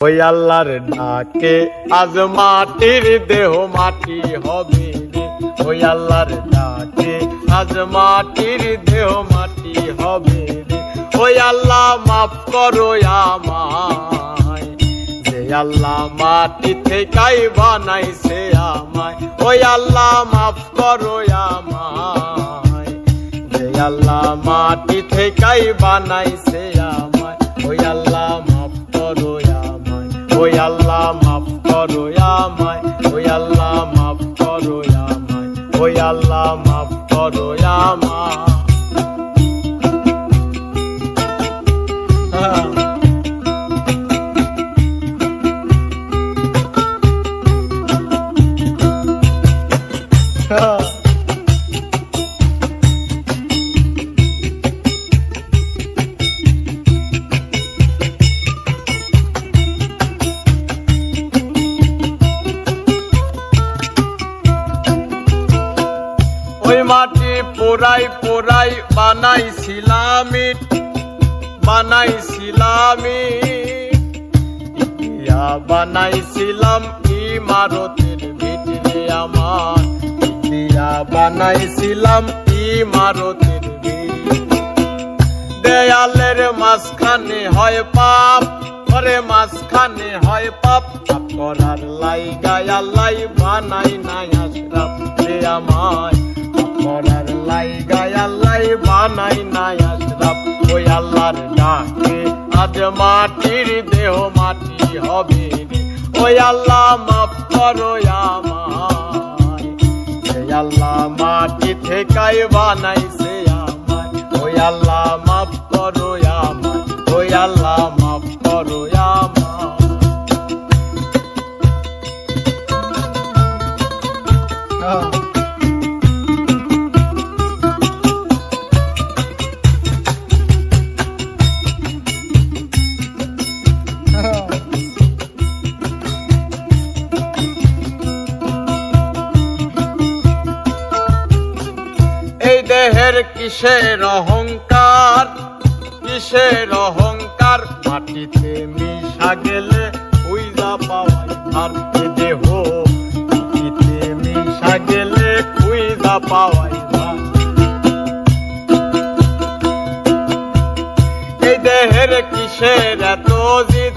ওই আল্লাহর ডাকে আজ মাটির দেহ মাটি হবে রে। ওই আল্লাহর ডাকে আজ মাটির দেহ মাটি হবে রে। ওই আল্লাহ মাফ করো আমায়, যে আল্লাহ মাটি থেকেই বানাইছে আমায়। ওই আল্লাহ মাফ করো আমায়, যে আল্লাহ মাটি থেকেই বানাইছে আমায়। ওই আল্লাহ মাফ করো আমায়, ওই আল্লাহ মাফ করো আমায়। ওই আল্লাহ মাফ করো আমায়, ওই আল্লাহ মাফ করো আমায়। ওই মাটি পোড়াই পোড়াই বানাইছিলাম ইট, বানাইছিলাম ইয়া বানাইছিলাম ইমারতের ভিতরে আমার, ইয়া বানাইছিলাম ইমারতের ভিতরে। দেয়ালের মাঝখানে হয় পাপ, করে মাঝখানে হয় পাপ, পাপ করার লাইগায় আল্লাহ বানাই নাই আশরাফ রে আমায়। মরার লাইগায় আল্লাহ বানাই নাই আশরাফ। ওই আল্লাহর ডাকে আজ মাটির দেহ মাটি হবে রে। ওই আল্লাহ মাফ করো আমায়, ওই আল্লাহ মাটি থেকেই বানাইছে আমায়। ওই আল্লাহ মাফ করো আমায়, ওই আল্লাহ মাফ করো আমায়। এই দেহের কিসের অহংকার, কিসের অহংকার, মাটিতে মিশা গেলে খুঁজা পাওয়াই ভার। এ দেহ মাটিতে মিশা গেলে খুঁজা পাওয়াই ভার। এই দেহের কিসের এত জিদ,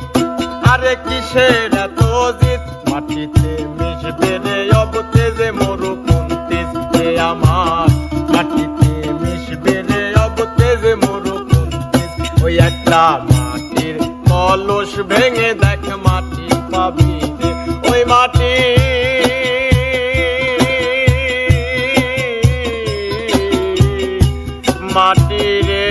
আরে কিসের এত জিদ, মাটিতে মিশবে রে অবতে যে মরু কোন তেজ রে আমার। মাটিতে মিশবে রে অবতে যে মরু কোন তেজ। ওই একটা মাটির কলস ভেঙে দেখ মাটি পাবি রে। ওই মাটি মাটি রে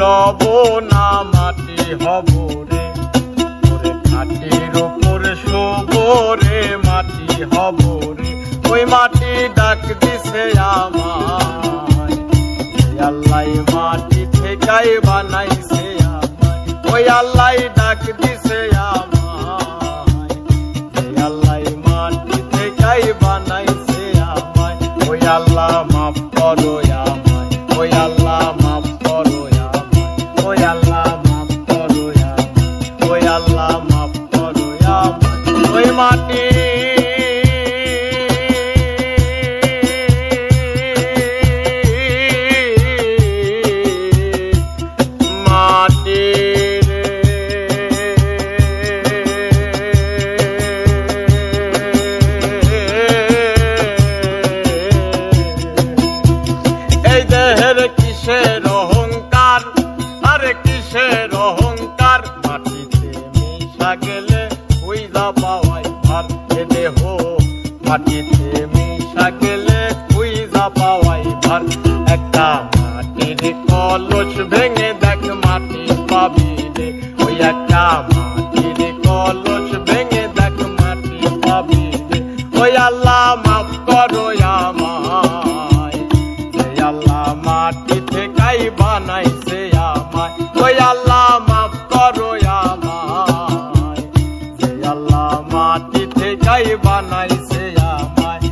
রব না মাটি হব রে। ওরে মাটির উপর শোব রে, মাটি হব রে। ওই মাটি ডাক দিছে আমায়, আল্লাহ মাটি থেকেই বানাইছে আমায়। ওই আল্লাহ ডাক দিছে আমায়, আল্লাহ মাটি থেকেই বানাইছে আমায়। ওই আল্লাহ মাফ করো আমায়, ওই আল্লাহ মাফ করো, ওই আল্লাহ মাফ করো আমায়, ওই আল্লাহ মাফ করো আমায়। ওই মাটি মাটি রে এই দেহের কিসের অহংকার, আরে কিসের অহংকার, মাটিতে মিশা গেলে খুঁজা পাওয়াই ভার। এ দেহ মাটিতে মিশা গেলে খুঁজা পাওয়াই ভার। একটা মাটির কলস ভেঙে দেখ মাটি পাবি রে। ওই একটা মাটির কলস বানাইছে আমায়।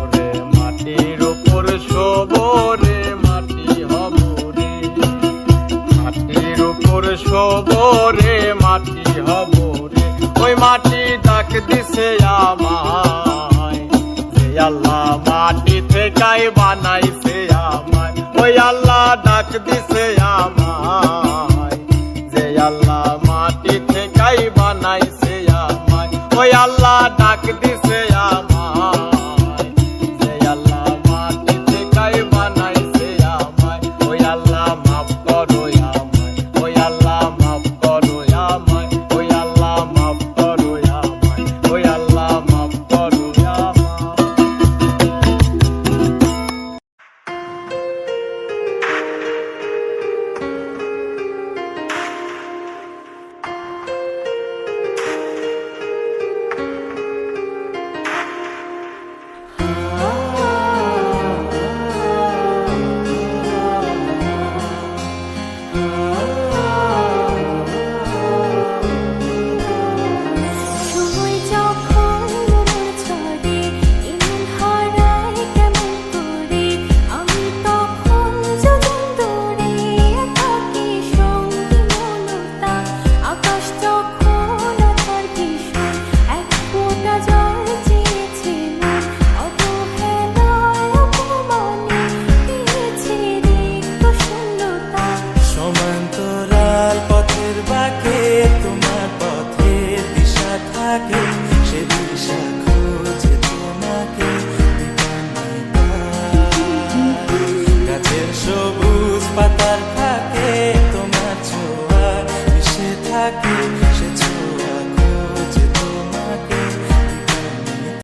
ওরে মাটির উপর শোবরে মাটি হব রে, মাটির উপর শোবরে মাটি হব রে। ওই মাটি ডাক দিছে আমায়, যে আল্লাহ মাটি থেকেই বানাইছে আমায়। ওই আল্লাহ ডাক দিছে আমায়, যে আল্লাহ মাটি থেকেই বানাইছে আমায়। ওই আল্লাহ ডাক দিছে আমায়, যে আল্লাহ মাটি থেকেই বানাইছে আমায়। ওই আল্লাহ মাফ করো আমায়, ওই আল্লাহ মাফ করো আমায়, ওই আল্লাহ মাফ করো আমায়, ওই আল্লাহ মাফ করো আমায়। সময় যখন মোর ছড়ে এমন হারায় কেমন করে, আমি তখন যোজন দূরে থাকি সঙ্গী মমতা। আকাশ যখন অথার ভীষণ এক ফোঁটা জল চেয়েছে মন, অবহেলায় অপমানে দিয়েছে রিক্ত শূন্যতা। সমান্তরাল পথের বাঁকে তোমার পথের দিশা থাকে, সে দিশা খোঁজে তোমাকে গাছের সবুজ পাতার ফাঁকে তোমার ছোঁয়া মিশে থাকে।